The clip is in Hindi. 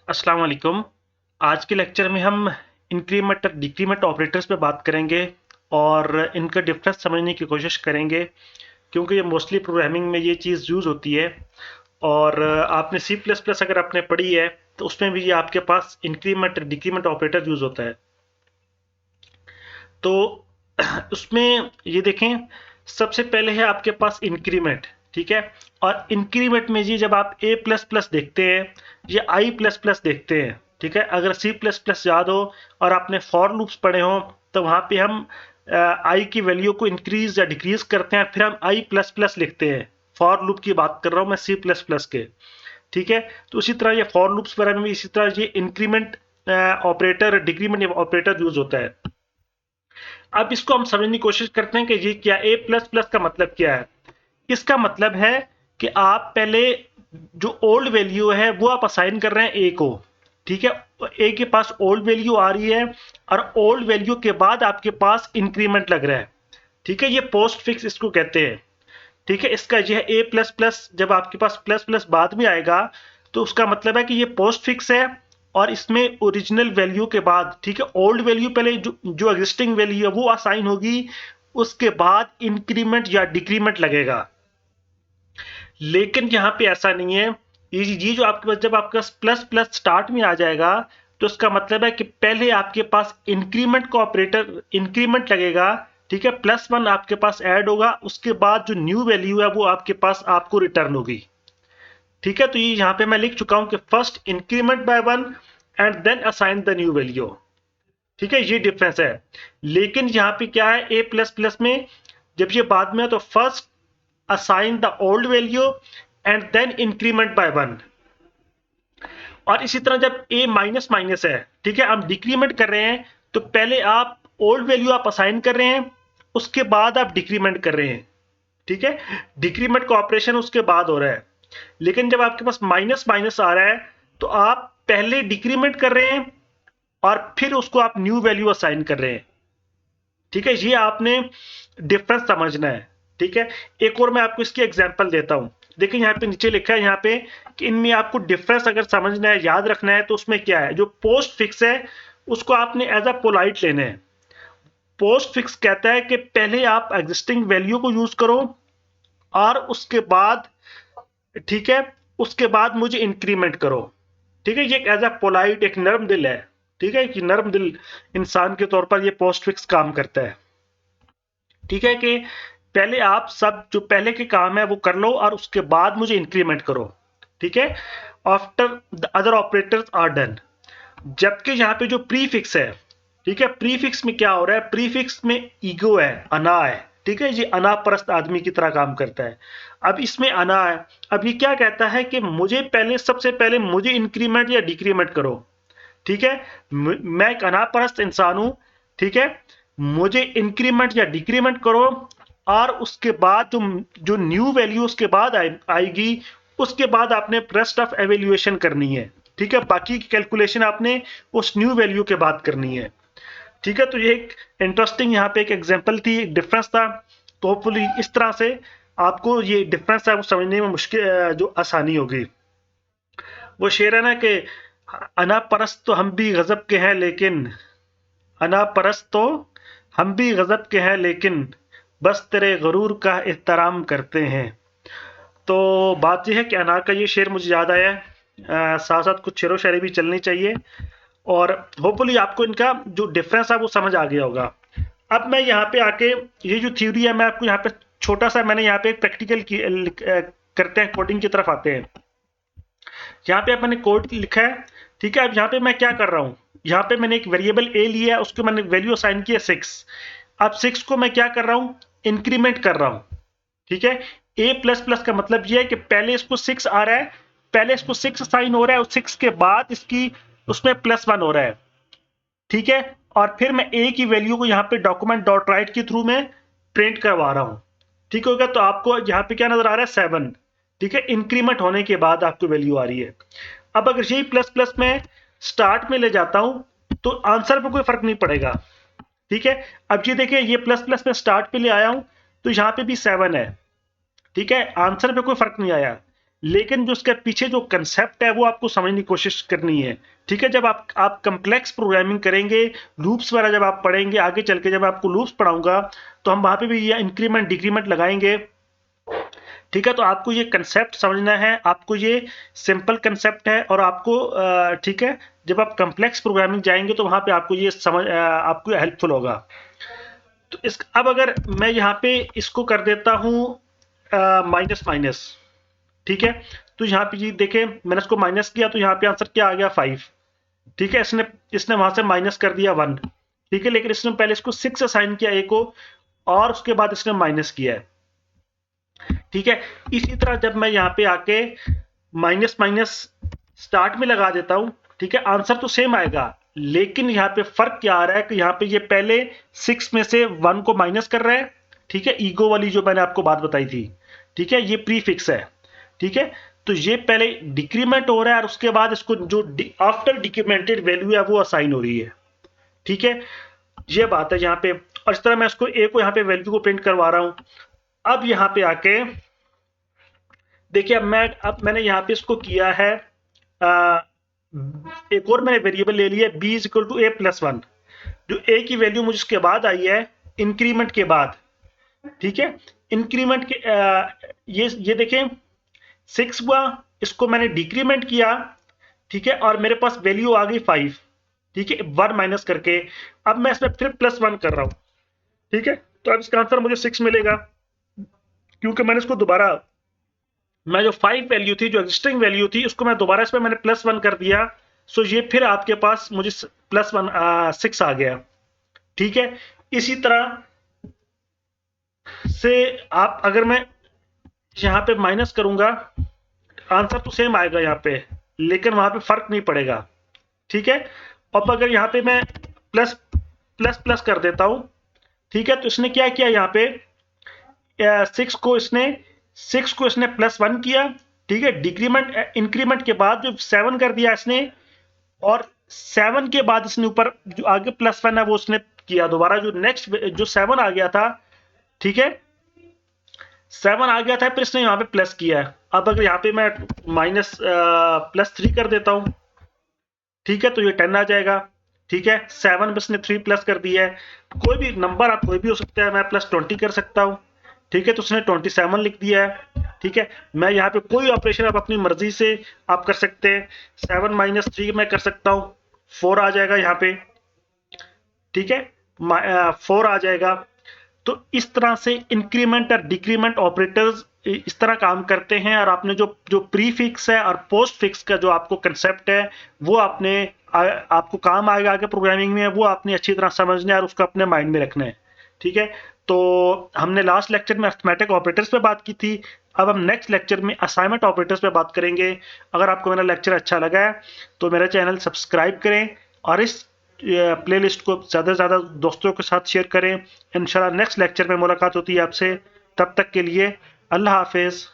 अस्सलाम वालेकुम। आज के लेक्चर में हम इंक्रीमेंट और डिक्रीमेंट ऑपरेटर्स पे बात करेंगे और इनका डिफरेंस समझने की कोशिश करेंगे, क्योंकि ये मोस्टली प्रोग्रामिंग में ये चीज़ यूज़ होती है। और आपने सी प्लस प्लस अगर आपने पढ़ी है तो उसमें भी ये आपके पास इंक्रीमेंट और डिक्रीमेंट ऑपरेटर यूज़ होता है। तो उसमें ये देखें, सबसे पहले है आपके पास इंक्रीमेंट, ठीक है। और इंक्रीमेंट में जी जब आप ए प्लस प्लस देखते हैं या आई प्लस प्लस देखते हैं, ठीक है, अगर सी प्लस प्लस याद हो और आपने फॉर लूप्स पढ़े हो तो वहां पे हम आई की वैल्यू को इंक्रीज या डिक्रीज करते हैं, फिर हम आई प्लस प्लस लिखते हैं। फॉर लूप की बात कर रहा हूं मैं, सी प्लस प्लस के, ठीक है। तो उसी तरह ये फॉर लूप्स वगैरह में भी इसी तरह ये increment operator decrement operator use होता है। अब इसको हम समझने की कोशिश करते हैं कि ये क्या ए प्लस प्लस का मतलब क्या है। इसका मतलब है कि आप पहले जो ओल्ड वैल्यू है वो आप असाइन कर रहे हैं ए को, ठीक है। ए के पास ओल्ड वैल्यू आ रही है और ओल्ड वैल्यू के बाद आपके पास इंक्रीमेंट लग रहा है, ठीक है। ये पोस्ट फिक्स इसको कहते हैं, ठीक है। इसका यह ए प्लस प्लस जब आपके पास प्लस प्लस बाद में आएगा तो उसका मतलब है कि ये पोस्ट फिक्स है और इसमें ओरिजिनल वैल्यू के बाद, ठीक है, ओल्ड वैल्यू पहले जो एग्जिस्टिंग वैल्यू है वो असाइन होगी, उसके बाद इंक्रीमेंट या डिक्रीमेंट लगेगा। लेकिन यहाँ पे ऐसा नहीं है। ये जो आपके पास जब आपके पास प्लस प्लस स्टार्ट में आ जाएगा तो इसका मतलब है कि पहले आपके पास इंक्रीमेंट का ऑपरेटर इंक्रीमेंट लगेगा, ठीक है, +1 आपके पास ऐड होगा, उसके बाद जो न्यू वैल्यू है वो आपके पास आपको रिटर्न होगी, ठीक है। तो ये यहाँ पे मैं लिख चुका हूं कि first increment by 1 and then assign the new value, ठीक है। ये डिफरेंस है। लेकिन यहाँ पे क्या है, ए प्लस प्लस में जब ये बाद में है तो first assign the old value and then increment by 1। और इसी तरह जब ए माइनस माइनस है, ठीक है, हम डिक्रीमेंट कर रहे हैं तो पहले आप ओल्ड वैल्यू आप असाइन कर रहे हैं, उसके बाद आप डिक्रीमेंट कर रहे हैं, ठीक है। डिक्रीमेंट का ऑपरेशन उसके बाद हो रहा है। लेकिन जब आपके पास माइनस माइनस आ रहा है तो आप पहले डिक्रीमेंट कर रहे हैं और फिर उसको आप न्यू वैल्यू असाइन कर रहे हैं, ठीक है। ये आपने डिफरेंस समझना है, ठीक है। एक और मैं आपको इसकी एग्जांपल देता हूं। देखिए यहाँ पे नीचे लिखा है यहाँ पे कि इनमें आपको डिफरेंस अगर समझना है, याद रखना है, तो उसमें क्या है, जो पोस्ट फिक्स है उसको आपने एज अ पोलाइट लेना है। पोस्ट फिक्स कहता है कि पहले आप एग्जिस्टिंग वैल्यू को यूज करो और उसके बाद, ठीक है, उसके बाद मुझे इंक्रीमेंट करो, ठीक है। ये एज अ पोलाइट एक नर्म दिल है, ठीक है, कि नर्म दिल इंसान के तौर पर ये पोस्ट फिक्स काम करता है, ठीक है। कि पहले आप सब जो पहले के काम है वो कर लो और उसके बाद मुझे इंक्रीमेंट करो, ठीक है। After the other operators are done. जबकि यहाँ पे जो प्रीफिक्स है, ठीक है, प्रीफिक्स में क्या हो रहा है, प्रीफिक्स में ईगो है, अना है, ठीक है। ये अना परस्त आदमी की तरह काम करता है। अब इसमें अना है। अब ये क्या कहता है कि मुझे पहले, सबसे पहले मुझे इंक्रीमेंट या डिक्रीमेंट करो, ठीक है। मैं एक अना परस्त इंसान हूं, ठीक है। मुझे इंक्रीमेंट या डिक्रीमेंट करो और उसके बाद जो जो न्यू वैल्यू उसके बाद आएगी, उसके बाद आपने रेस्ट ऑफ एवेल्युएशन करनी है, ठीक है। बाकी की कैलकुलेशन आपने उस न्यू वैल्यू के बाद करनी है, ठीक है। तो ये एक इंटरेस्टिंग यहाँ पे एक एग्जांपल थी, एक डिफरेंस था। तो होपफुली इस तरह से आपको ये डिफरेंस है वो समझने में मुश्किल जो आसानी होगी। वो शेर है ना कि अना परस्त तो हम भी गजब के हैं लेकिन, अना परस्त तो हम भी गजब के हैं लेकिन बस तेरे गरूर का एहतराम करते हैं। तो बात यह है कि अना का ये शेर मुझे याद आया है। साथ साथ कुछ शेरो शायरी भी चलनी चाहिए और होपफुली आपको इनका जो डिफरेंस है वो समझ आ गया होगा। अब मैं यहाँ पे आके ये जो थ्योरी है मैं आपको यहाँ पे छोटा सा मैंने यहाँ पे प्रैक्टिकल करते हैं, कोडिंग की तरफ आते हैं। यहाँ पे मैंने कोड लिखा है, ठीक है। अब यहाँ पे मैं क्या कर रहा हूँ, यहाँ पे मैंने एक वेरिएबल ए लिया है, उसको मैंने वैल्यू असाइन किया 6। अब 6 को मैं क्या कर रहा हूँ, इंक्रीमेंट कर रहा हूँ, ठीक है। ए प्लस प्लस का मतलब ये है कि पहले इसको 6 आ रहा है, पहले इसको 6 असाइन हो रहा है और 6 के बाद इसकी उसमें +1 हो रहा है, ठीक है। और फिर मैं ए की वैल्यू को यहाँ पे डॉक्यूमेंट डॉट राइट के थ्रू में प्रिंट करवा रहा हूँ, ठीक हो गया। तो आपको यहाँ पे क्या नजर आ रहा है, 7, ठीक है। इंक्रीमेंट होने के बाद आपको वैल्यू आ रही है। अब अगर यही प्लस प्लस में स्टार्ट में ले जाता हूं तो आंसर पे कोई फर्क नहीं पड़ेगा, ठीक है। अब ये देखिए, ये प्लस प्लस में स्टार्ट पे ले आया हूं तो यहाँ पे भी 7 है, ठीक है, आंसर पे कोई फर्क नहीं आया। लेकिन जो उसके पीछे जो कंसेप्ट है वो आपको समझने की कोशिश करनी है। ठीक है, जब आप कम्प्लेक्स प्रोग्रामिंग करेंगे, लूप्स वगैरह जब आप पढ़ेंगे आगे चल के, जब आपको लूप्स पढ़ाऊंगा तो हम वहां पे भी ये इंक्रीमेंट डिक्रीमेंट लगाएंगे। ठीक है, तो आपको ये कंसेप्ट समझना है, आपको ये सिंपल कंसेप्ट है, और आपको ठीक है, जब आप कम्प्लेक्स प्रोग्रामिंग जाएंगे तो वहां पे आपको ये समझ आपको हेल्पफुल होगा। तो इस अब अगर मैं यहाँ पे इसको कर देता हूँ माइनस माइनस, ठीक है, तो यहाँ पे जी देखें मैंने इसको माइनस किया तो यहाँ पे आंसर क्या आ गया 5। ठीक है, इसने इसने वहां से माइनस कर दिया 1। ठीक है, लेकिन इसने पहले इसको 6 असाइन किया ए को, और उसके बाद इसने माइनस किया है। ठीक है, इसी तरह जब मैं यहाँ पे आके माइनस माइनस स्टार्ट में लगा देता हूं, ठीक है, आंसर तो सेम आएगा, लेकिन यहाँ पे फर्क क्या आ रहा है कि यहाँ पे ये पहले 6 में से 1 को माइनस कर रहा है। ठीक है, ईगो वाली जो मैंने आपको बात बताई थी। ठीक है, ये प्रीफिक्स है। ठीक है, तो ये पहले डिक्रीमेंट हो रहा है और उसके बाद इसको जो आफ्टर डिक्रीमेंटेड वैल्यू है वो असाइन हो रही है। ठीक है, ये बात है यहाँ पे, और इस तरह मैं इसको ए को यहाँ पे वैल्यू को प्रिंट करवा रहा हूं। अब यहाँ पे आके देखिए, अब मैंने यहाँ पे इसको किया है एक और मैंने वेरिएबल ले लिया b is equal to a plus 1, जो a की वैल्यू मुझे इसके बाद आई है इंक्रीमेंट के बाद। ठीक है, इंक्रीमेंट के ये देखें 6 हुआ, इसको मैंने डिक्रीमेंट किया। ठीक है, और मेरे पास वैल्यू आ गई 5। ठीक है, 1 माइनस करके अब मैं इसमें फिर प्लस 1 कर रहा हूं। ठीक है, तो अब इसका आंसर मुझे 6 मिलेगा, क्योंकि मैंने इसको दोबारा, मैं जो 5 वैल्यू थी, जो एग्जिस्टिंग वैल्यू थी, उसको मैं दोबारा इसमें मैंने प्लस 1 कर दिया। सो ये फिर आपके पास मुझे प्लस 1 6 आ गया। ठीक है, इसी तरह से आप अगर मैं यहाँ पे माइनस करूंगा, आंसर तो सेम आएगा यहाँ पे, लेकिन वहां पे फर्क नहीं पड़ेगा। ठीक है, अब अगर यहाँ पे मैं प्लस प्लस प्लस कर देता हूं, ठीक है, तो इसने क्या किया यहाँ पे 6 को इसने प्लस 1 किया। ठीक है, डिक्रीमेंट इंक्रीमेंट के बाद जो 7 कर दिया इसने, और 7 के बाद इसने ऊपर जो आगे प्लस 1 है वो उसने किया दोबारा, जो नेक्स्ट जो 7 आ गया था। ठीक है, 7 आ गया था, फिर इसने यहाँ पे प्लस किया है। अब अगर यहाँ पे मैं माइनस प्लस 3 कर देता हूं, ठीक है, तो ये 10 आ जाएगा। ठीक है, 7 में इसने 3 प्लस कर दिया है। कोई भी नंबर आप कोई भी हो सकता है, मैं प्लस 20 कर सकता हूं। ठीक है, तो उसने 27 लिख दिया है। ठीक है, मैं यहाँ पे कोई ऑपरेशन आप अपनी मर्जी से आप कर सकते हैं। 7 माइनस 3 मैं कर सकता हूँ, 4 आ जाएगा यहाँ पे। ठीक है, 4 आ जाएगा। तो इस तरह से इंक्रीमेंट और डिक्रीमेंट ऑपरेटर्स इस तरह काम करते हैं, और आपने जो जो प्री फिक्स है और पोस्ट फिक्स का जो आपको कंसेप्ट है वो आपको काम आएगा आगे प्रोग्रामिंग में, वो आपने अच्छी तरह समझना है और उसको अपने माइंड में रखना है। ठीक है, तो हमने लास्ट लेक्चर में अरिथमेटिक ऑपरेटर्स पे बात की थी, अब हम नेक्स्ट लेक्चर में असाइनमेंट ऑपरेटर्स पे बात करेंगे। अगर आपको मेरा लेक्चर अच्छा लगा है तो मेरा चैनल सब्सक्राइब करें, और इस प्लेलिस्ट को ज़्यादा से ज़्यादा दोस्तों के साथ शेयर करें। इंशाल्लाह नेक्स्ट लेक्चर में मुलाकात होती है आपसे, तब तक के लिए अल्लाह हाफिज़।